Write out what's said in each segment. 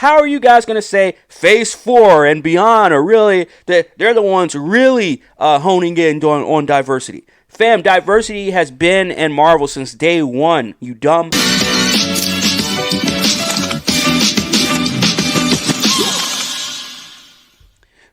how are you guys going to say Phase 4 and beyond are really, they're the ones really honing in on diversity? Fam, diversity has been in Marvel since day one, you dumb.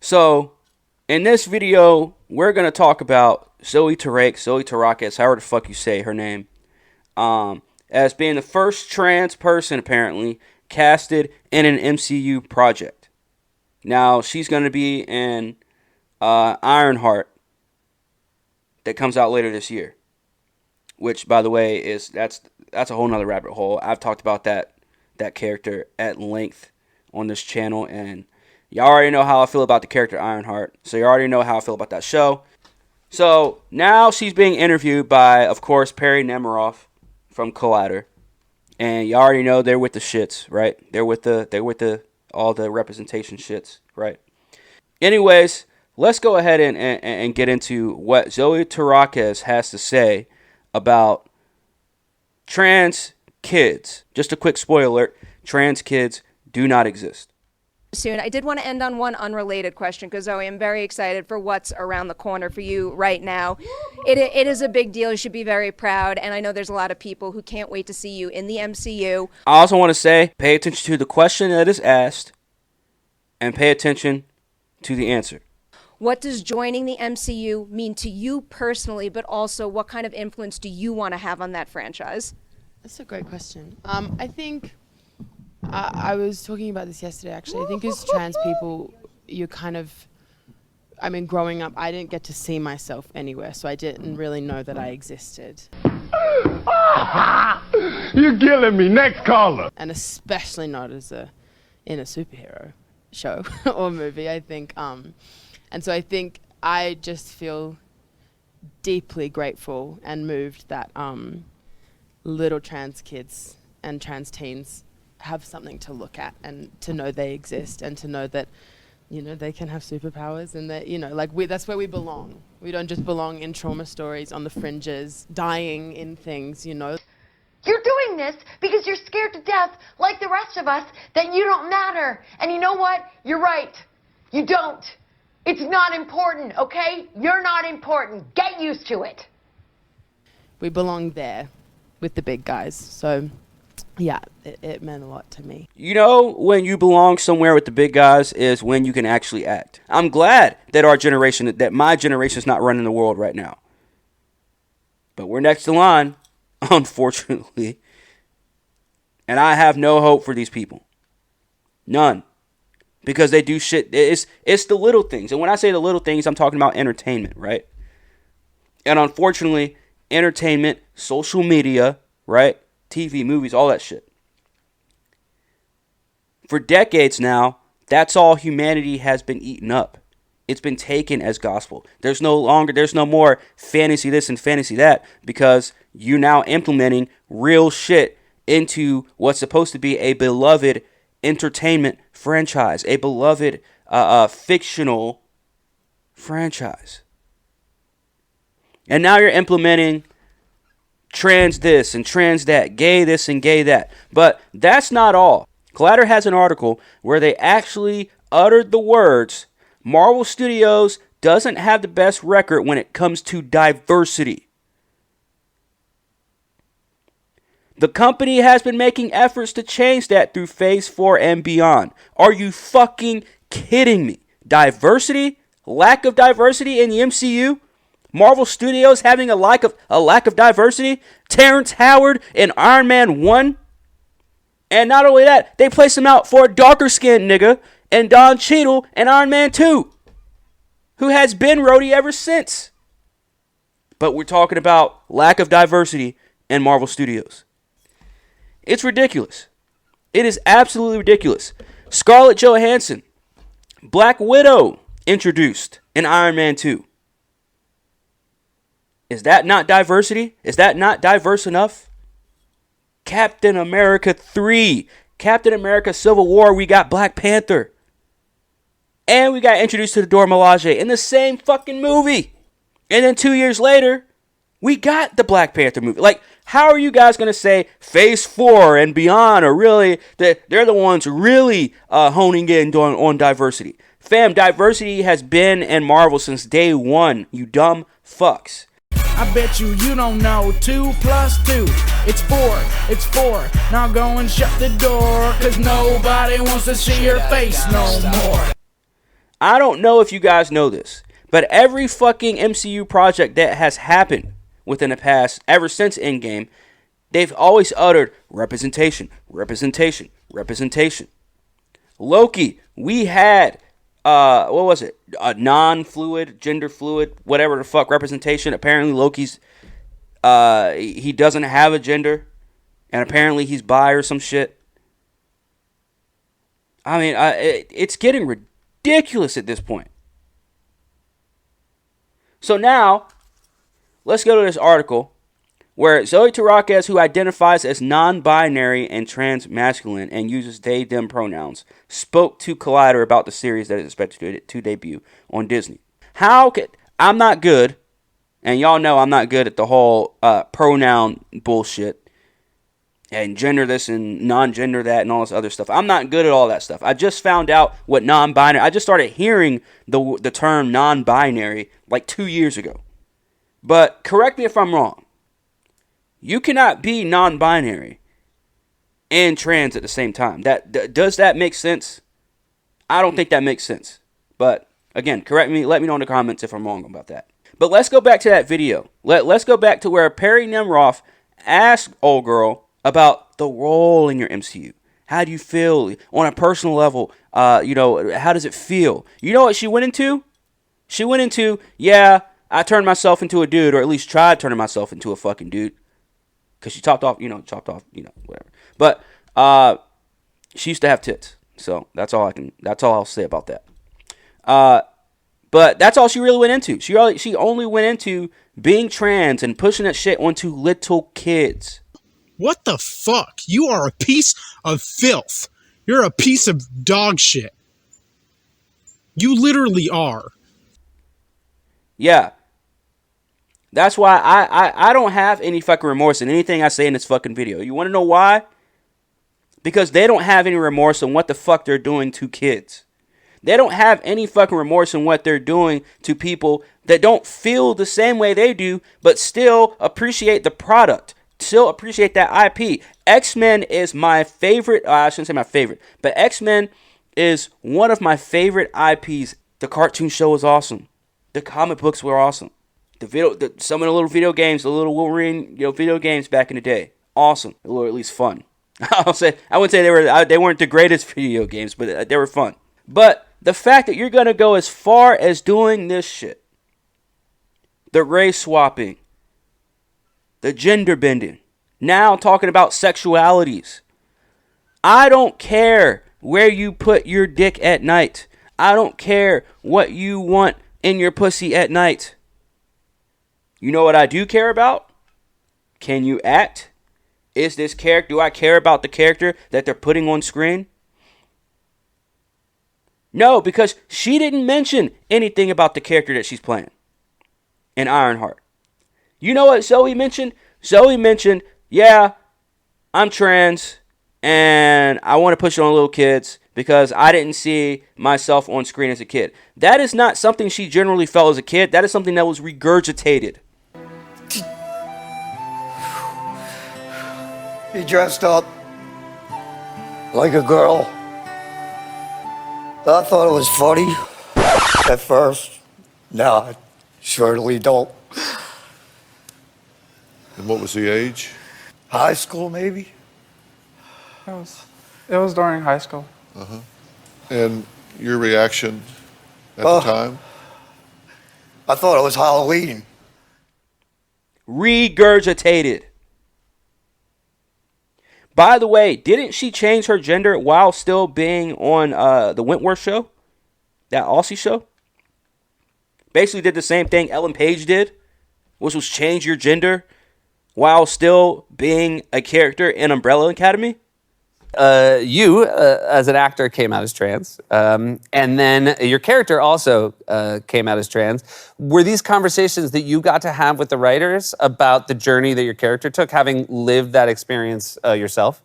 So, in this video, we're going to talk about Zoe Tarakis, however the fuck you say her name, as being the first trans person, apparently, casted in an MCU project. Now, she's going to be in Ironheart that comes out later this year. Which, by the way, that's a whole nother rabbit hole. I've talked about that character at length on this channel, and y'all already know how I feel about the character Ironheart. So you already know how I feel about that show. So now she's being interviewed by, of course, Perry Nemiroff from Collider. And you already know they're with the shits, right? They're with all the representation shits, right? Anyways, let's go ahead and get into what Zoe Tarakis has to say about trans kids. Just a quick spoiler alert, trans kids do not exist. Soon. I did want to end on one unrelated question because Zoe, I'm very excited for what's around the corner for you right now. It is a big deal. You should be very proud, and I know there's a lot of people who can't wait to see you in the MCU. I also want to say, pay attention to the question that is asked and pay attention to the answer. What does joining the MCU mean to you personally, but also what kind of influence do you want to have on that franchise? That's a great question. I think I was talking about this yesterday, actually. I think as trans people, you kind of, I mean, growing up, I didn't get to see myself anywhere, so I didn't really know that I existed. You're killing me. Next caller. And especially not in a superhero show or movie, I think. And so I think I just feel deeply grateful and moved that little trans kids and trans teens have something to look at and to know they exist and to know that, you know, they can have superpowers and that, you know, like that's where we belong. We don't just belong in trauma stories on the fringes, dying in things, you know. You're doing this because you're scared to death, like the rest of us, that you don't matter. And you know what? You're right. You don't. It's not important, okay? You're not important. Get used to it. We belong there with the big guys. So, yeah, it meant a lot to me. You know, when you belong somewhere with the big guys is when you can actually act. I'm glad that our generation, that my generation is not running the world right now. But we're next in line, unfortunately. And I have no hope for these people. None. Because they do shit. It's the little things. And when I say the little things, I'm talking about entertainment, right? And unfortunately, entertainment, social media, right? TV, movies, all that shit. For decades now, that's all humanity has been eaten up. It's been taken as gospel. There's no more fantasy this and fantasy that, because you're now implementing real shit into what's supposed to be a beloved entertainment franchise, a beloved fictional franchise. And now you're implementing trans this and trans that, gay this and gay that. But that's not all. Collider has an article where they actually uttered the words, Marvel Studios doesn't have the best record when it comes to diversity. The company has been making efforts to change that through Phase 4 and beyond. Are you fucking kidding me? Diversity? Lack of diversity in the MCU? Marvel Studios having a lack of diversity? Terrence Howard in Iron Man 1? And not only that, they placed him out for a darker skinned nigga and Don Cheadle in Iron Man 2, who has been Rhodey ever since. But we're talking about lack of diversity in Marvel Studios. It's ridiculous. It is absolutely ridiculous. Scarlett Johansson, Black Widow, introduced in Iron Man 2. Is that not diversity? Is that not diverse enough? Captain America 3, Captain America Civil War, we got Black Panther. And we got introduced to the Dora Milaje in the same fucking movie. And then 2 years later, we got the Black Panther movie. Like, How are you guys going to say Phase 4 and beyond are really, they're the ones really honing in on diversity? Fam, diversity has been in Marvel since day one, you dumb fucks. I bet you don't know 2 plus 2. It's 4, it's 4. Now go and shut the door, cause nobody wants to see your face no more. I don't know if you guys know this, but every fucking MCU project that has happened within the past, ever since Endgame, they've always uttered representation, representation, representation. Loki, we had what was it? A non-fluid, gender fluid, whatever the fuck representation. Apparently Loki's he doesn't have a gender, and apparently he's bi or some shit. I mean, it's getting ridiculous at this point. So now, let's go to this article where Zoe Tarakis, who identifies as non-binary and trans-masculine and uses they/them pronouns, spoke to Collider about the series that is expected to debut on Disney. I'm not good, and y'all know I'm not good at the whole pronoun bullshit and gender this and non-gender that and all this other stuff. I'm not good at all that stuff. I just found out what non-binary. I just started hearing the term non-binary like 2 years ago. But correct me if I'm wrong. You cannot be non-binary and trans at the same time. Does that make sense? I don't think that makes sense. But again, correct me. Let me know in the comments if I'm wrong about that. But let's go back to that video. Let's go back to where Perry Nemiroff asked old girl about the role in your MCU. How do you feel on a personal level? How does it feel? You know what she went into? She went into, yeah, I turned myself into a dude, or at least tried turning myself into a fucking dude. Because she chopped off, whatever. But she used to have tits. So that's all I'll say about that. But that's all she really went into. She only went into being trans and pushing that shit onto little kids. What the fuck? You are a piece of filth. You're a piece of dog shit. You literally are. Yeah. That's why I don't have any fucking remorse in anything I say in this fucking video. You want to know why? Because they don't have any remorse on what the fuck they're doing to kids. They don't have any fucking remorse in what they're doing to people that don't feel the same way they do, but still appreciate the product. Still appreciate that IP. X-Men is my favorite. I shouldn't say my favorite, but X-Men is one of my favorite IPs. The cartoon show is awesome. The comic books were awesome. Some of the little video games, the little Wolverine, video games back in the day, awesome, or at least fun. I wouldn't say they weren't the greatest video games, but they were fun. But the fact that you're gonna go as far as doing this shit, the race swapping, the gender bending, now talking about sexualities. I don't care where you put your dick at night. I don't care what you want in your pussy at night. You know what I do care about? Can you act? Is this character, do I care about the character that they're putting on screen? No, because she didn't mention anything about the character that she's playing in Ironheart. You know what Zoe mentioned? Zoe mentioned, yeah, I'm trans and I want to push it on little kids because I didn't see myself on screen as a kid. That is not something she generally felt as a kid. That is something that was regurgitated. He dressed up like a girl. I thought it was funny at first. No, I surely don't. And what was the age? High school, maybe? It was during high school. Uh-huh. And your reaction at the time? I thought it was Halloween. Regurgitated. By the way, didn't she change her gender while still being on the Wentworth show? That Aussie show? Basically did the same thing Ellen Page did, which was change your gender while still being a character in Umbrella Academy. You, as an actor, came out as trans, and then your character also came out as trans. Were these conversations that you got to have with the writers about the journey that your character took, having lived that experience yourself?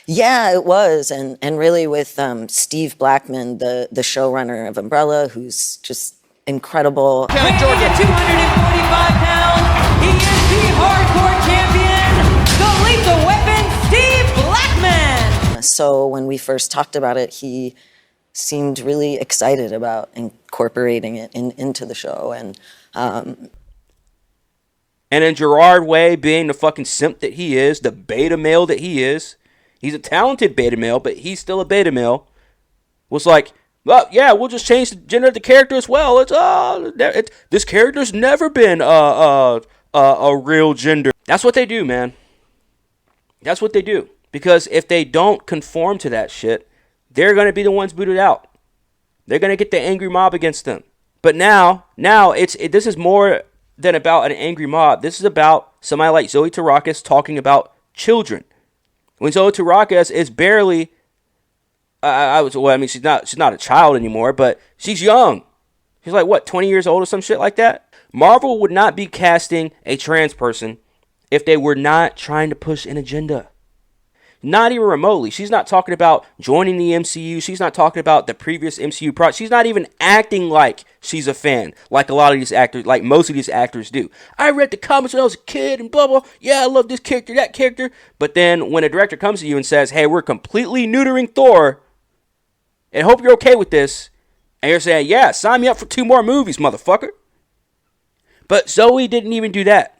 Yeah, it was, and really with Steve Blackman, the showrunner of Umbrella, who's just incredible. Weighing in at 245 pounds, he is the hardcore champion, the lethal weapon, Steve Blackman. So when we first talked about it, he seemed really excited about incorporating it into the show, and in Gerard Way, being the fucking simp that he is, the beta male that he is, he's a talented beta male, but he's still a beta male, was like, well, yeah, we'll just change the gender of the character as well. This character's never been a real gender. That's what they do, man. That's what they do. Because if they don't conform to that shit, they're going to be the ones booted out. They're going to get the angry mob against them. But now this is more than about an angry mob. This is about somebody like Zoe Tarakis talking about children. When Zoe Tarakis is barely, she's not a child anymore, but she's young. She's like, what, 20 years old or some shit like that? Marvel would not be casting a trans person if they were not trying to push an agenda. Not even remotely. She's not talking about joining the MCU. She's not talking about the previous MCU project. She's not even acting like she's a fan, like a lot of these actors, like most of these actors do. I read the comics when I was a kid and blah, blah. Yeah, I love this character, that character. But then when a director comes to you and says, hey, we're completely neutering Thor, and hope you're okay with this, and you're saying, yeah, sign me up for 2 more movies, motherfucker. But Zoe didn't even do that.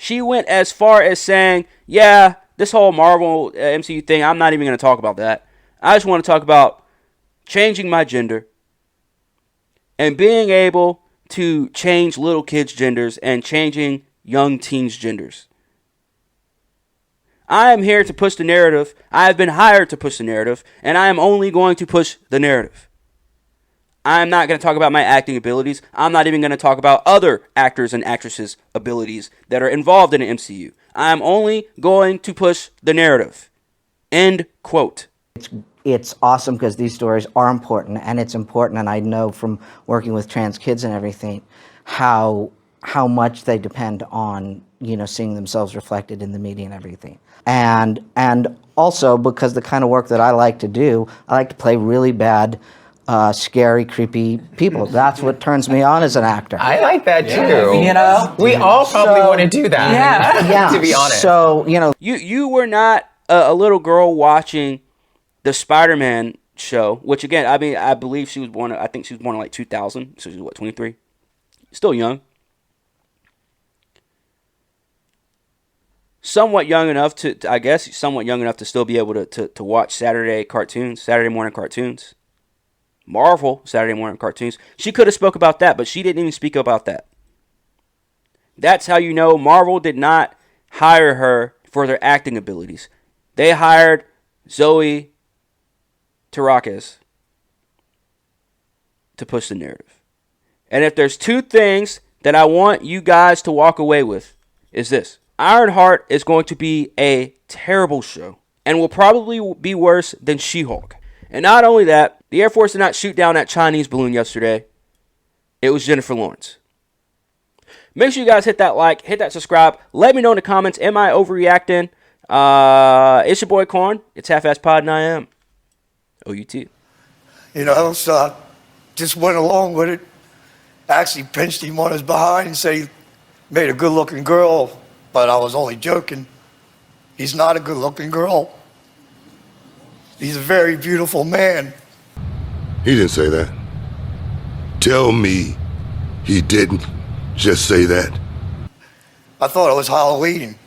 She went as far as saying, yeah, this whole Marvel MCU thing, I'm not even going to talk about that. I just want to talk about changing my gender and being able to change little kids' genders and changing young teens' genders. I am here to push the narrative. I have been hired to push the narrative, and I am only going to push the narrative. I'm not going to talk about my acting abilities. I'm not even going to talk about other actors and actresses' abilities that are involved in the MCU. I'm only going to push the narrative. End quote. It's awesome because these stories are important, and it's important, and I know from working with trans kids and everything, how much they depend on, seeing themselves reflected in the media and everything. And also because the kind of work that I like to do, I like to play really bad, scary, creepy people. That's what turns me on as an actor. I like that too. We all probably want to do that. Yeah. To be honest. So you were not a little girl watching the Spider-Man show, which again, I believe she was born. I think she was born in like 2000. So she's what, 23? Still young. Somewhat young enough to still be able to watch Saturday morning cartoons. Marvel Saturday morning cartoons. She could have spoke about that, but she didn't even speak about that. That's how you know Marvel did not hire her for their acting abilities. They hired Zoe Tarakis to push the narrative. And if there's 2 things that I want you guys to walk away with, is this. Ironheart is going to be a terrible show and will probably be worse than She-Hulk. And not only that, the Air Force did not shoot down that Chinese balloon yesterday. It was Jennifer Lawrence. Make sure you guys hit that like, hit that subscribe. Let me know in the comments, am I overreacting? It's your boy Corn. It's Half-Ass Pod, and I am OUT. So just went along with it. Actually pinched him on his behind and said he made a good-looking girl, but I was only joking. He's not a good-looking girl. He's a very beautiful man. He didn't say that. Tell me he didn't just say that. I thought it was Halloween.